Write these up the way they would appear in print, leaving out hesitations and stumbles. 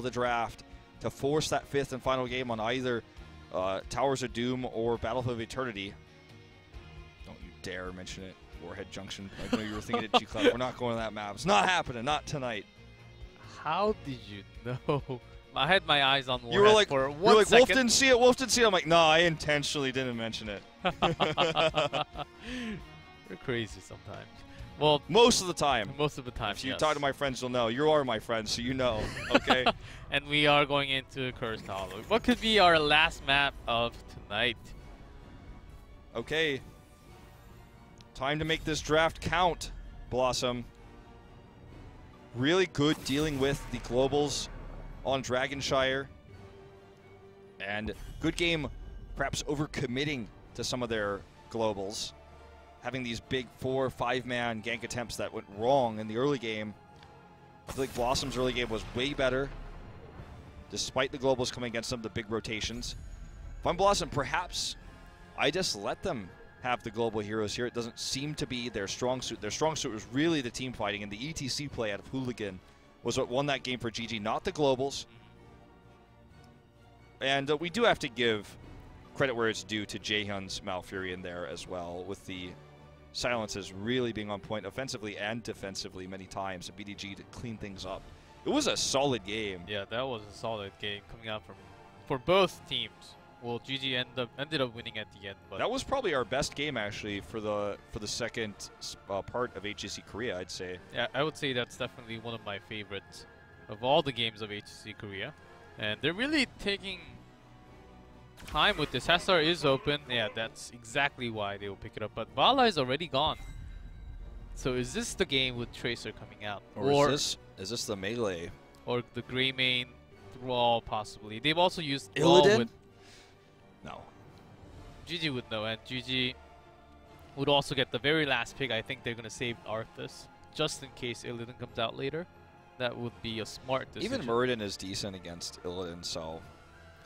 of the draft to force that 5th and final game on either Towers of Doom or Battlefield of Eternity. Don't you dare mention it. Warhead Junction. I know you were thinking at G-Cloud. We're not going to that map. It's not happening. Not tonight. How did you know? I had my eyes on Warhead You were like, for you were one like second. Wolf didn't see it. Wolf didn't see it. I'm like, no, I intentionally didn't mention it. You're crazy sometimes. Well, most of the time. Most of the time, If you yes. talk to my friends, you'll know. You are my friend, so you know. Okay. And we are going into Cursed Hollow. What could be our last map of tonight? Okay. Time to make this draft count, BlossoM. Really good dealing with the globals on Dragonshire. And good game, perhaps overcommitting to some of their globals. Having these big 4- or 5-man gank attempts that went wrong in the early game. I feel like BlossoM's early game was way better, despite the globals coming against them, the big rotations. If I'm BlossoM, perhaps I just let them have the global heroes here. It doesn't seem to be their strong suit. Their strong suit was really the team fighting, and the ETC play out of Hooligan was what won that game for GG, not the globals. And we do have to give credit where it's due to Jaehyun's Malfurion there as well, with the silences really being on point offensively and defensively many times, and BDG to clean things up. It was a solid game. Yeah, that was a solid game coming out for both teams. Well, GG ended up winning at the end, but that was probably our best game actually for the second part of HGC Korea, I'd say. Yeah, I would say that's definitely one of my favorites of all the games of HGC Korea, and they're really taking time with this. Hassar is open. Yeah, that's exactly why they will pick it up. But Vala is already gone. So is this the game with Tracer coming out, or is this the melee, or the Greymane Thrall possibly? They've also used Thrall with. No. GG would know, and GG would also get the very last pick. I think they're going to save Arthas, just in case Illidan comes out later. That would be a smart decision. Even Muradin is decent against Illidan, so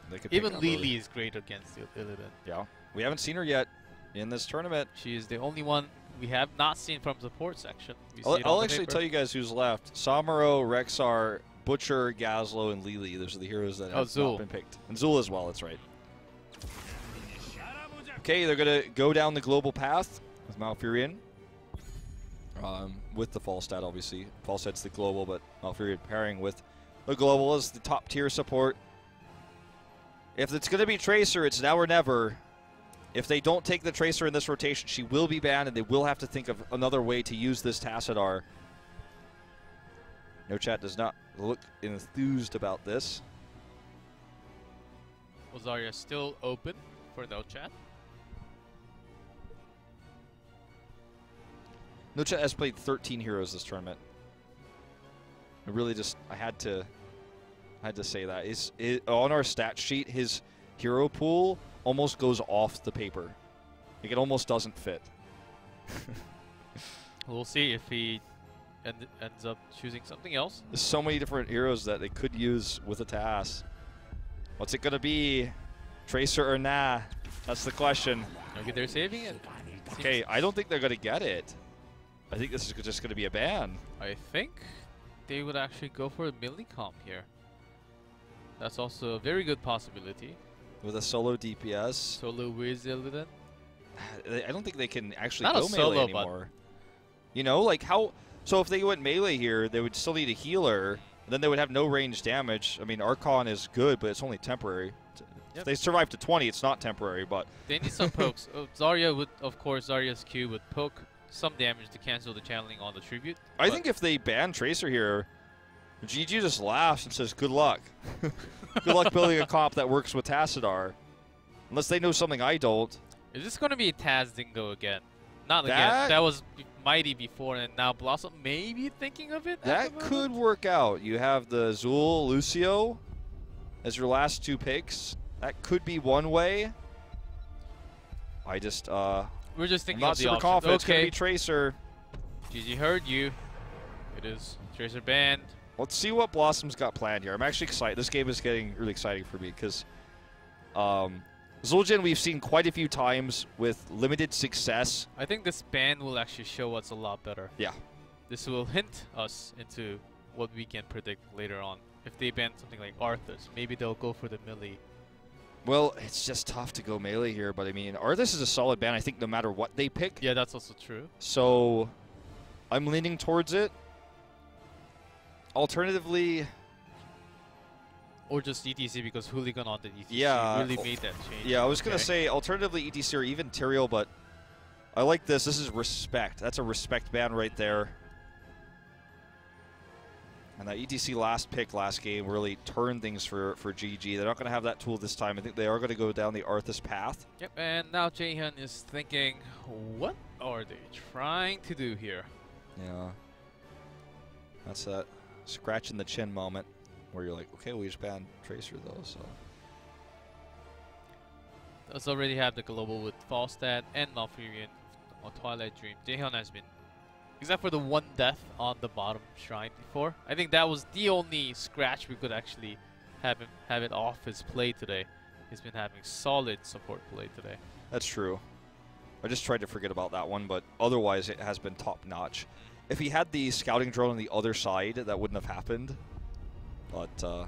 they could even Lily is great against Illidan. Yeah. We haven't seen her yet in this tournament. She is the only one we have not seen from support section. I'll actually tell you guys who's left. Samuro, Rexar, Butcher, Gazlo, and Lily. Those are the heroes that have not been picked. And Zul as well, that's right. Okay, they're going to go down the global path with Malfurion. With the Falstad, obviously. Falstad's the global, but Malfurion pairing with the global as the top tier support. If it's going to be Tracer, it's now or never. If they don't take the Tracer in this rotation, she will be banned, and they will have to think of another way to use this Tassadar. No Chat does not look enthused about this. Zarya still open for No Chat. No Chat has played 13 heroes this tournament. I really just, I had to say that. On our stat sheet, his hero pool almost goes off the paper. Like, it almost doesn't fit. We'll see if he ends up choosing something else. There's so many different heroes that they could use with a TAS. What's it going to be? Tracer or nah? That's the question. Okay, they're saving it. Okay, I don't think they're going to get it. I think this is just going to be a ban. I think they would actually go for a melee comp here. That's also a very good possibility. With a solo DPS. Solo with Illidan. I don't think they can actually Not go solo, melee anymore. You know, like how... So if they went melee here, they would still need a healer. And then they would have no range damage. I mean, Archon is good, but it's only temporary. If they survive to 20, it's not temporary, but... They need some pokes. Zarya would, of course, Zarya's Q would poke some damage to cancel the channeling on the tribute. I think if they ban Tracer here, GG just laughs and says, good luck. Good luck building a comp that works with Tassadar. Unless they know something I don't. Is this going to be Taz Dingo again? Not again. That was Mighty before, and now BlossoM may be thinking of it? That could work out. You have the Zul, Lucio as your last two picks. That could be one way. I just, we're just thinking I'm not of the super options. confident it's Okay. going to be Tracer. GG heard you. It is Tracer banned. Let's see what BlossoM's got planned here. I'm actually excited. This game is getting really exciting for me because Zul'jin we've seen quite a few times with limited success. I think this ban will actually show us a lot better. Yeah. This will hint us into what we can predict later on. if they ban something like Arthas, maybe they'll go for the melee. Well, it's just tough to go melee here, but I mean, Arthas is a solid ban, I think, no matter what they pick. Yeah, that's also true. So, I'm leaning towards it. Alternatively... Or just ETC, because Hooligan on the ETC really made that change. Yeah, I was going to say, alternatively ETC or even Tyrael, but I like this. This is respect. That's a respect ban right there. And that ETC last pick last game really turned things for GG. They're not going to have that tool this time. I think they are going to go down the Arthas path. Yep, and now Jaehyun is thinking, what are they trying to do here? Yeah. That's that scratch in the chin moment where you're like, okay, we just banned Tracer though, so. Does already have the global with Falstad and Malfurion on Twilight Dream. Jaehyun has been, except for the one death on the bottom shrine before, I think that was the only scratch we could actually have it off his play today. He's been having solid support play today. That's true. I just tried to forget about that one, but otherwise it has been top notch. If he had the scouting drone on the other side, that wouldn't have happened. But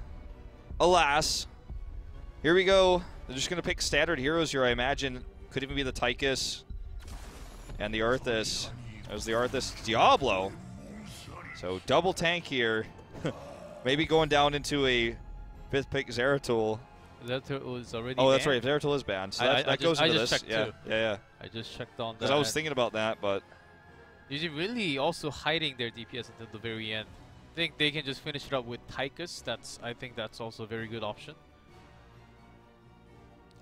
alas, here we go. They're just going to pick standard heroes here, I imagine. Could even be the Tychus and the Arthas. There's the Arthas Diablo. So double tank here. Maybe going down into a 5th pick Zeratul. Zeratul is already that's banned? right. Zeratul is banned. So that goes into this. Checked yeah, too. yeah. I just checked on that. Because I was thinking about that, but... Usually really also hiding their DPS until the very end. I think they can just finish it up with Tychus. I think that's also a very good option.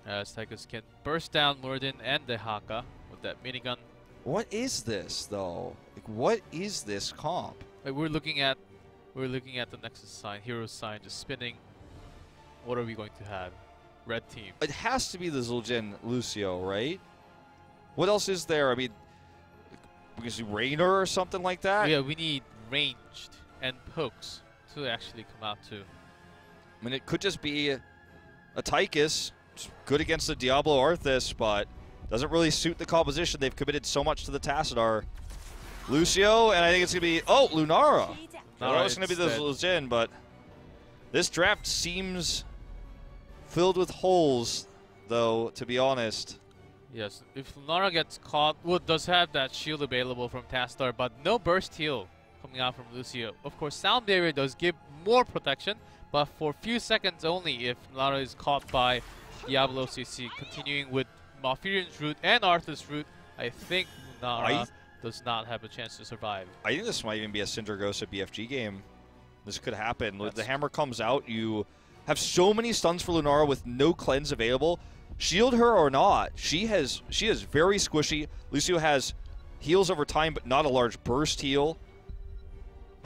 As Tychus can burst down Muradin and the Haka with that minigun. What is this though? Like, what is this comp? Like, we're looking at the Nexus sign, hero sign, just spinning. What are we going to have? Red team. It has to be the Zul'jin Lucio, right? What else is there? I mean, because Raynor or something like that? Yeah, we need ranged and pokes to actually come out too. I mean, it could just be a Tychus, good against the Diablo Arthas, but doesn't really suit the composition. They've committed so much to the Tassadar. Lucio, and I think it's going to be, oh, Lunara. That was going to be the Zul'jin, but this draft seems filled with holes, though, to be honest. Yes, if Lunara gets caught, Wood does have that shield available from Tassadar, but no burst heal coming out from Lucio. Of course, Sound Barrier does give more protection, but for a few seconds only if Lunara is caught by Diablo CC. Continuing with Malfurion's route and Arthur's route, I think Lunara does not have a chance to survive. I think this might even be a Syndragosa BFG game. This could happen. The hammer comes out, you have so many stuns for Lunara with no cleanse available. Shield her or not, she is very squishy. Lucio has heals over time, but not a large burst heal.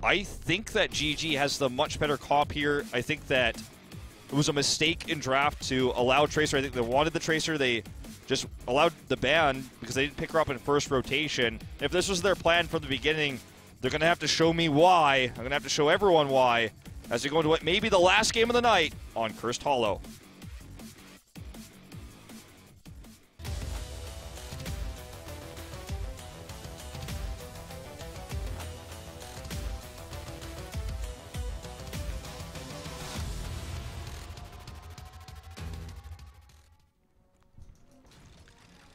I think that GG has the much better comp here. I think that it was a mistake in draft to allow Tracer. I think they wanted the Tracer. They just allowed the ban because they didn't pick her up in first rotation. If this was their plan from the beginning, they're going to have to show me why. I'm going to have to show everyone why as they go into what may be the last game of the night on Cursed Hollow.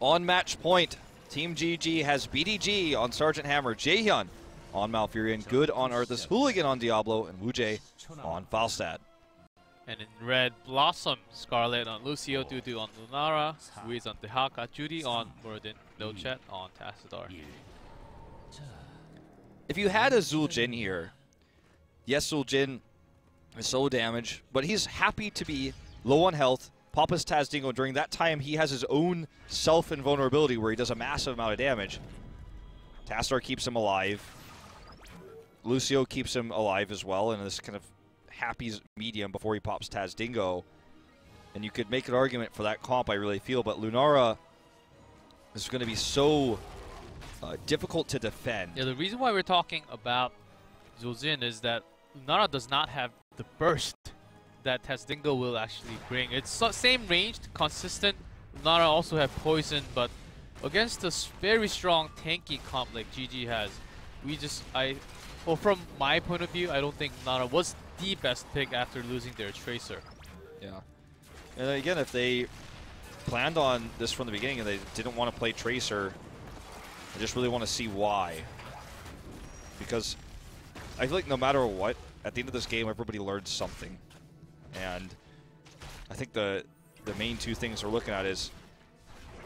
On match point, Team GG has BDG on Sergeant Hammer, Jaehyun on Malfurion, Good on Arthas, Hooligan on Diablo, and Wujie on Falstad. And in red, BlossoM, Scarlet on Lucio, Dudu on Lunara, Ruiz on Dehaka, Judy on Muradin, No Chat on Tassadar. If you had a Zul'jin here, yes, Zul'jin is solo damage, but he's happy to be low on health. Papa's Taz Dingo, during that time, he has his own self-invulnerability where he does a massive amount of damage. Tassadar keeps him alive. Lucio keeps him alive as well in this kind of happy medium before he pops Taz Dingo. And you could make an argument for that comp, I really feel, but Lunara is going to be so difficult to defend. Yeah, the reason why we're talking about Zul'jin is that Lunara does not have the burst that Taz Dingo will actually bring. It's same ranged, consistent. Lunara also have poison, but against this very strong tanky comp like GG has, well, from my point of view, I don't think Lunara was the best pick after losing their Tracer. Yeah. And again, if they planned on this from the beginning and they didn't want to play Tracer, I just really want to see why. Because I feel like no matter what, at the end of this game, everybody learns something. And I think the main two things we're looking at is,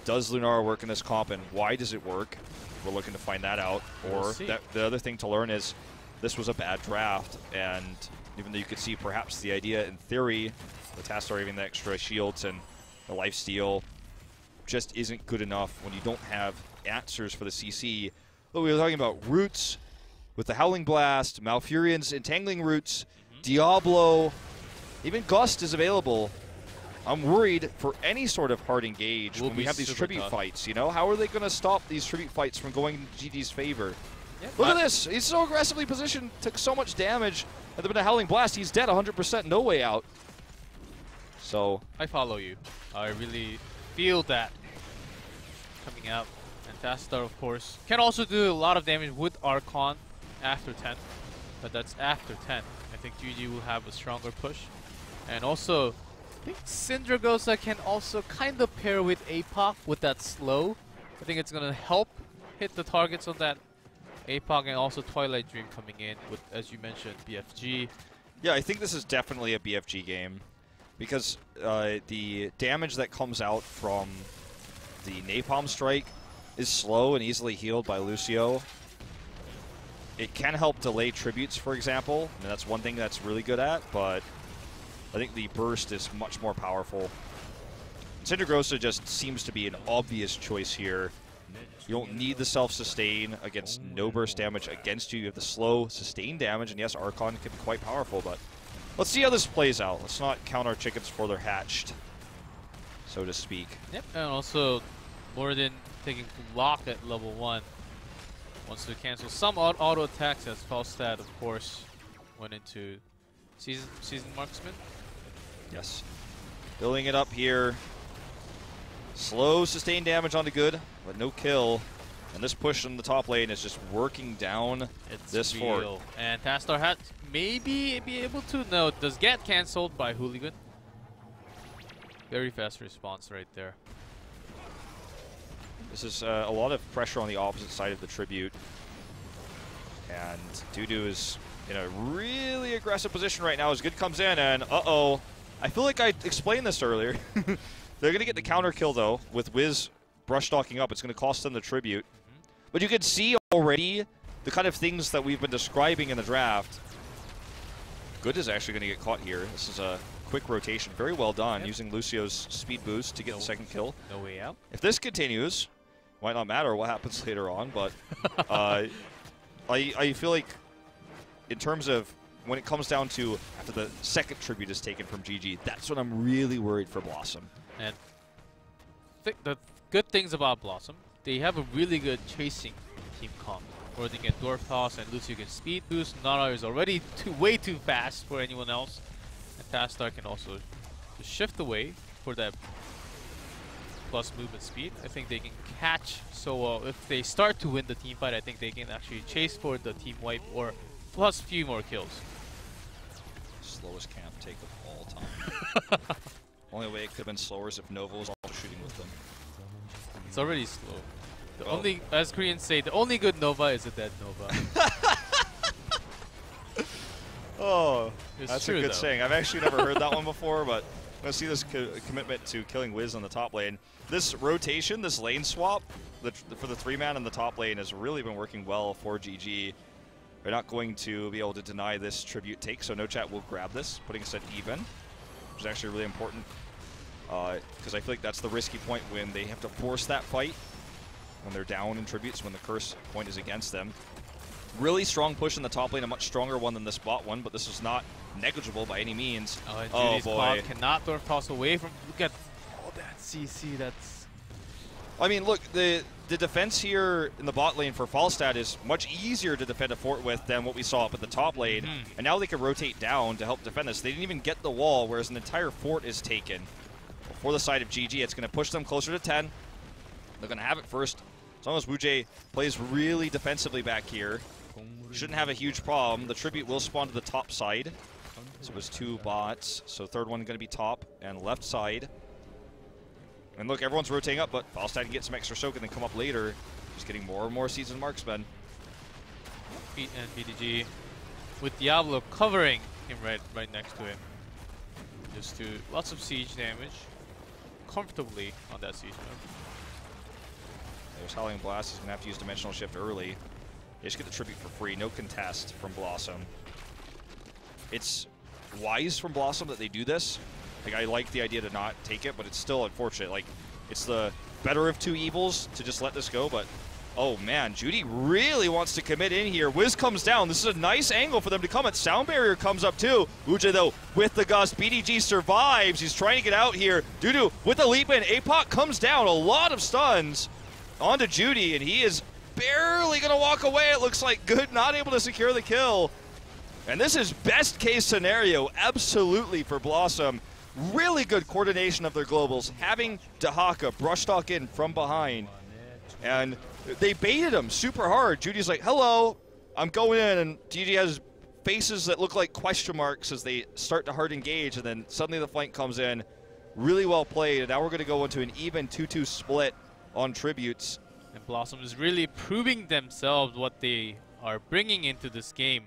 does Lunara work in this comp, and why does it work? We're looking to find that out. Or the other thing to learn is, this was a bad draft, and even though you could see perhaps the idea in theory, the Tastar having the extra shields and the lifesteal just isn't good enough when you don't have answers for the CC. Look, we were talking about roots with the Howling Blast, Malfurion's Entangling Roots, Diablo, even Gust is available. I'm worried for any sort of hard engage when we have these tribute fights, you know? How are they going to stop these tribute fights from going in GG's favor? Yeah, look at this! He's so aggressively positioned, took so much damage. At the bit of Howling Blast, he's dead 100%, no way out. So I follow you. I really feel that coming out. And Tastar, of course, can also do a lot of damage with Archon after 10. But that's after 10. I think GG will have a stronger push. And also, I think Syndragosa can also kind of pair with APOC with that slow. I think it's going to help hit the targets on that APOC, and also Twilight Dream coming in with, as you mentioned, BFG. Yeah, I think this is definitely a BFG game because the damage that comes out from the Napalm Strike is slow and easily healed by Lucio. It can help delay tributes, for example, and that's one thing that's really good at, but I think the burst is much more powerful. Syndragosa just seems to be an obvious choice here. You don't need the self-sustain against no burst damage against you. You have the slow, sustain damage, and yes, Archon can be quite powerful, but let's see how this plays out. Let's not count our chickens before they're hatched, so to speak. Yep, and also Lorden taking block at level 1. Wants to cancel some auto attacks as Falstad, of course, went into season marksman. Yes. Building it up here. Slow sustained damage onto good, but no kill. And this push in the top lane is just working down this fort. And Tastar hat maybe be able to. No, it does get cancelled by Hooligan. Very fast response right there. This is a lot of pressure on the opposite side of the tribute. And Dudu is in a really aggressive position right now as good comes in, and uh-oh. I feel like I explained this earlier. They're going to get the counter kill, though, with Wiz brush stalking up. It's going to cost them the tribute. But you can see already the kind of things that we've been describing in the draft. Good is actually going to get caught here. This is a quick rotation. Very well done, using Lucio's speed boost to get the second kill. No way out. If this continues, might not matter what happens later on, but I feel like in terms of when it comes down to after the second tribute is taken from GG, that's when I'm really worried for BlossoM. And the good things about BlossoM, they have a really good chasing team comp, where they get Dwarf Toss and Lucio can speed boost. Nara is already way too fast for anyone else. And Tastar can also just shift away for that plus movement speed. I think they can catch so well. If they start to win the team fight, I think they can actually chase for the team wipe or plus few more kills. Slowest camp take of all time. Only way it could have been slower is if Nova was also shooting with them. It's already slow. The only, as Koreans say, the only good Nova is a dead Nova. Oh, it's that's true, a good though. saying. I've actually never heard that one before, but I'm going to see this commitment to killing Wiz on the top lane. This rotation, this lane swap for the 3-man in the top lane has really been working well for GG. They're not going to be able to deny this tribute take, so No Chat will grab this, putting us at even, which is actually really important because I feel like that's the risky point when they have to force that fight when they're down in tributes, when the curse point is against them. Really strong push in the top lane, a much stronger one than this bot one, but this is not negligible by any means. Oh boy. Cannot Dwarf Toss away from, look at all that CC, that's... I mean, look, the defense here in the bot lane for Falstad is much easier to defend a fort with than what we saw up at the top lane. And now they can rotate down to help defend this. They didn't even get the wall, whereas an entire fort is taken. For the side of GG, it's going to push them closer to 10. They're going to have it first. As long as Wujie plays really defensively back here, shouldn't have a huge problem. The tribute will spawn to the top side. So it was 2 bots. So third one going to be top and left side. And look, everyone's rotating up, but Falstad can get some extra soak and then come up later. Just getting more and more seasoned marksmen. Feet and BDG with Diablo covering him right next to him. Just do lots of siege damage comfortably on that siege move. There's Howling Blast. He's going to have to use Dimensional Shift early. They just get the tribute for free. No contest from BlossoM. It's wise from BlossoM that they do this. Like, I like the idea to not take it, but it's still unfortunate. Like, it's the better of 2 evils to just let this go, but oh man, Judy really wants to commit in here. Wiz comes down. This is a nice angle for them to come at. Sound Barrier comes up too. Uja though with the gust. BDG survives. He's trying to get out here. Dudu with the leap in. APOC comes down. A lot of stuns onto Judy, and he is barely going to walk away. It looks like Good not able to secure the kill. And this is best case scenario absolutely for BlossoM. Really good coordination of their globals. Having Dahaka brushtalk in from behind. And they baited him super hard. Judy's like, hello, I'm going in, and GG has faces that look like question marks as they start to hard engage, and then suddenly the flank comes in. Really well played, and now we're going to go into an even 2-2 split on tributes. And BlossoM is really proving themselves what they are bringing into this game.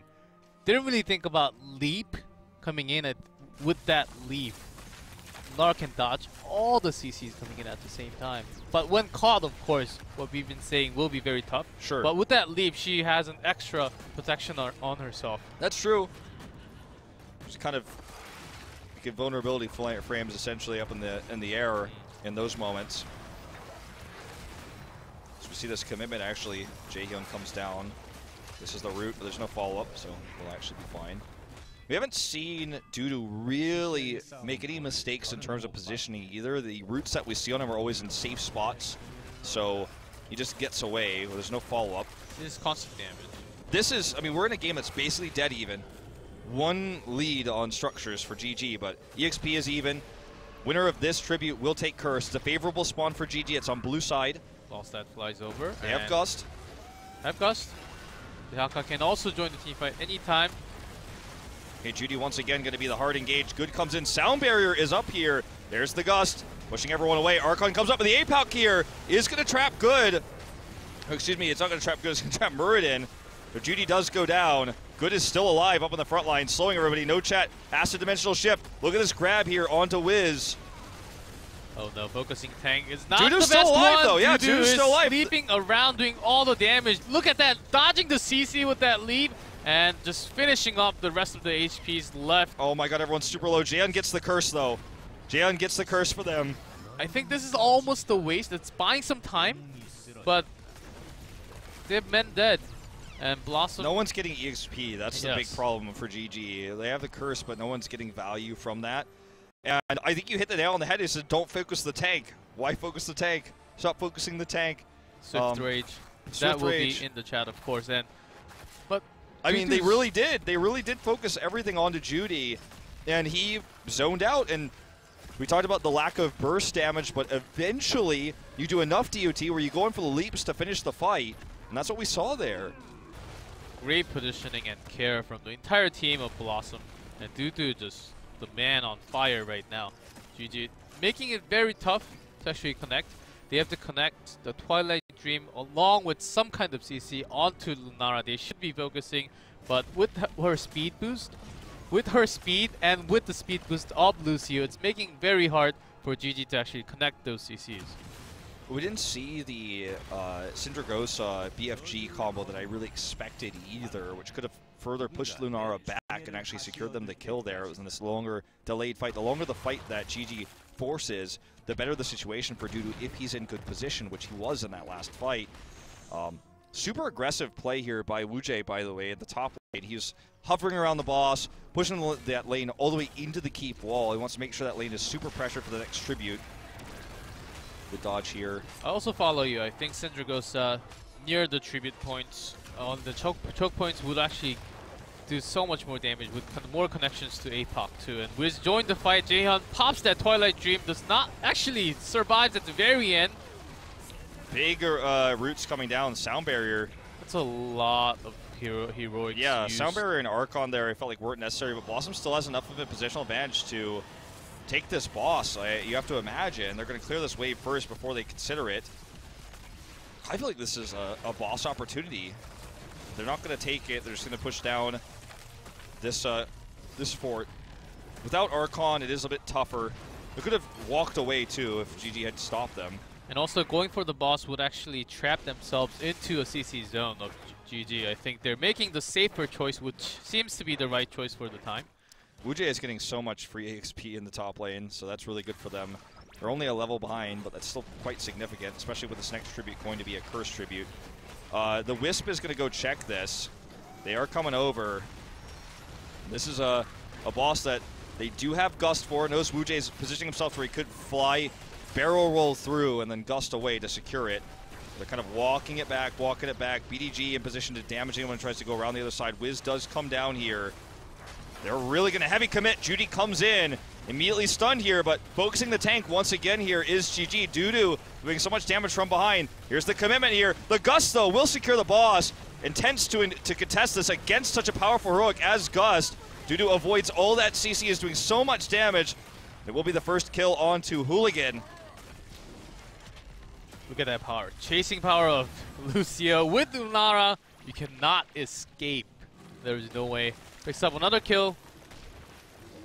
Didn't really think about Leap coming in with that Leap. Lara can dodge all the CCs coming in at the same time. But when caught, of course, what we've been saying will be very tough. Sure. But with that leap, she has an extra protection on herself. That's true. Just kind of get vulnerability frames essentially up in the air in those moments. So we see this commitment actually. Jaehyun comes down. This is the route, but there's no follow-up, so we'll actually be fine. We haven't seen Dudu really make any mistakes in terms of positioning either. The routes that we see on him are always in safe spots, so he just gets away. There's no follow-up. This is constant damage. This is, I mean, we're in a game that's basically dead even. 1 lead on structures for GG, but EXP is even. Winner of this tribute will take Curse. It's a favorable spawn for GG. It's on blue side. Falstad flies over. They have Gust. Have Gust. Dahaka can also join the team fight anytime. Okay, Judy once again going to be the hard engage. Good comes in. Sound Barrier is up here. There's the Gust, pushing everyone away. Archon comes up with the APOC here. Is going to trap Good. Oh, excuse me, it's not going to trap Good. It's going to trap Muradin. But Judy does go down. Good is still alive up on the front line, slowing everybody. No chat. Acid Dimensional Shift. Look at this grab here onto Wiz. Oh no, focusing tank is not Dudu's the best still alive, one. though. Yeah, Dudu Dudu's still alive. Leaping around, doing all the damage. Look at that, dodging the CC with that leap. And just finishing up the rest of the HPs left. Oh my god, everyone's super low. Jaehyun gets the curse, though. Jaehyun gets the curse for them. I think this is almost the waste. It's buying some time, but they've men dead. And BlossoM... No one's getting EXP. That's the big problem for GG. They have the curse, but no one's getting value from that. And I think you hit the nail on the head. You said, don't focus the tank. Why focus the tank? Stop focusing the tank. Swift Rage. That will be in the chat, of course. But I mean, they really did. They really did focus everything onto Judy, and he zoned out. And we talked about the lack of burst damage, but eventually you do enough DOT where you go in for the leaps to finish the fight, and that's what we saw there. Great positioning and care from the entire team of BlossoM, and Dudu just the man on fire right now. GG making it very tough to actually connect. They have to connect the Twilight Dream along with some kind of CC onto Lunara. They should be focusing, but with her speed boost, and with the speed boost of Lucio, it's making very hard for GG to actually connect those CCs. We didn't see the Syndragosa BFG combo that I really expected either, which could have further pushed Lunara back and actually secured them the kill there. It was in this longer delayed fight. The longer the fight that GG forces, the better the situation for Dudu if he's in good position, which he was in that last fight. Super aggressive play here by Wujie, by the way, at the top lane. He was hovering around the boss, pushing that lane all the way into the keep wall. He wants to make sure that lane is super pressured for the next tribute. The dodge here. I also follow you. I think Syndragosa near the tribute points on the choke points would actually do so much more damage with more connections to APOC too. And Wiz joined the fight. Jaehyun pops that Twilight Dream, does not actually survives at the very end. Big roots coming down, Sound Barrier. That's a lot of heroics. Yeah, used. Sound Barrier and Archon there I felt like weren't necessary, but BlossoM still has enough of a positional advantage to take this boss. You have to imagine they're going to clear this wave first before they consider it. I feel like this is a boss opportunity. They're not going to take it. They're just going to push down this this fort. Without Archon, it is a bit tougher. They could have walked away too if GG had stopped them. And also going for the boss would actually trap themselves into a CC zone of GG. I think they're making the safer choice, which seems to be the right choice for the time. Wuji is getting so much free XP in the top lane, so that's really good for them. They're only a level behind, but that's still quite significant, especially with this next tribute going to be a curse tribute. The Wisp is going to go check this. They are coming over. This is a boss that they do have Gust for. Knows Wuji is positioning himself where he could fly, barrel roll through, and then gust away to secure it. They're kind of walking it back. BDG in position to damage anyone who tries to go around the other side. Wiz does come down here. They're really going to heavy commit. Judy comes in, immediately stunned here, but focusing the tank once again here is GG. Dudu doing so much damage from behind. Here's the commitment here. The Gust, though, will secure the boss. Intends to contest this against such a powerful heroic as Gust. Dudu avoids all that CC, is doing so much damage. It will be the first kill onto Hooligan. Look at that power. Chasing power of Lucio with Lunara. You cannot escape. There is no way. Picks up another kill.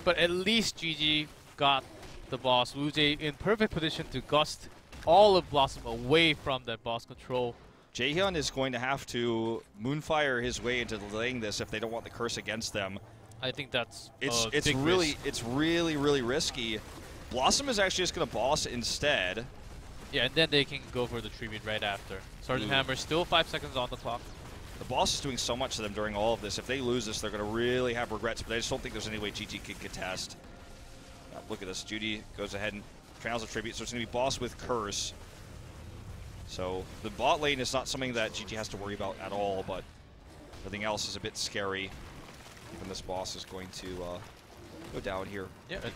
But at least GG got the boss. Wuji in perfect position to gust all of BlossoM away from that boss control. Jaehyun is going to have to Moonfire his way into delaying this if they don't want the curse against them. I think that's it's really risky. BlossoM is actually just going to boss instead. Yeah, and then they can go for the tribute right after. Sergeant Hammer still 5 seconds on the clock. The boss is doing so much to them during all of this. If they lose this, they're going to really have regrets, but I just don't think there's any way GG can contest. Look at this. Judy goes ahead and trials the tribute, so it's going to be boss with curse. So the bot lane is not something that GG has to worry about at all, but everything else is a bit scary. Even this boss is going to go down here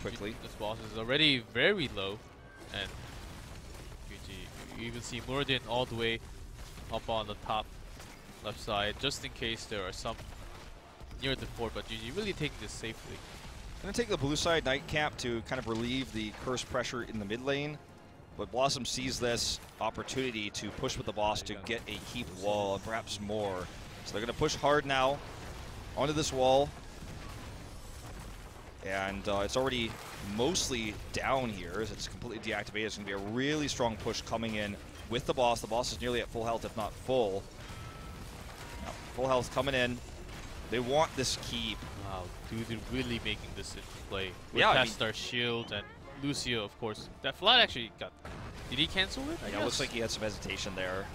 quickly. This boss is already very low, and you even see Muradin all the way up on the top left side, just in case there are some near the fort, but GG really taking this safely. Going to take the blue side Nightcap to kind of relieve the curse pressure in the mid lane, but BlossoM sees this opportunity to push with the boss to get a keep wall and perhaps more. So they're going to push hard now onto this wall, and it's already mostly down here as it's completely deactivated. It's going to be a really strong push coming in with the boss. The boss is nearly at full health, if not full. Now, full health coming in. They want this keep. Wow, dude, they're really making this into play. With Yeah, Castar Shield and Lucio, of course. That Flood actually got... Did he cancel it? Yeah, it looks like he had some hesitation there.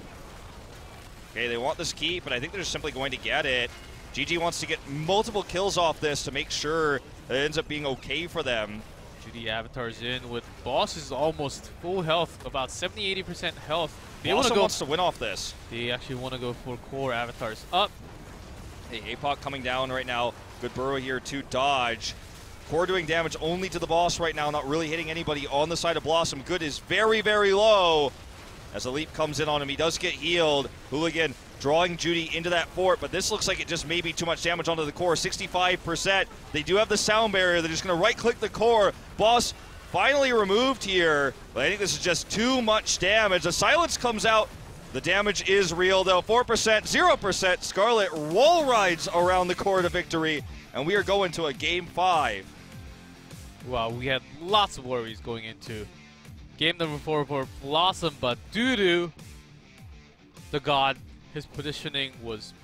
Okay, they want this keep, but I think they're just simply going to get it. GG wants to get multiple kills off this to make sure that it ends up being okay for them. Judy avatars in with boss is almost full health, about 70-80% health. They BlossoM wants to win off this. They actually want to go for core avatars up. Hey, APOC coming down right now. Good burrow here to dodge. Core doing damage only to the boss right now, not really hitting anybody on the side of BlossoM. Good is very, very low. As the leap comes in on him, he does get healed. Hooligan drawing Judy into that fort, but this looks like it just may be too much damage onto the core, 65%. They do have the sound barrier. They're just going to right-click the core. Boss finally removed here, but I think this is just too much damage. The silence comes out. The damage is real, though. 4%, 0%. Scarlet wall rides around the core to victory, and we are going to a Game 5. Wow, we had lots of worries going into game number 4 for BlossoM, but Dudu, the god, his positioning was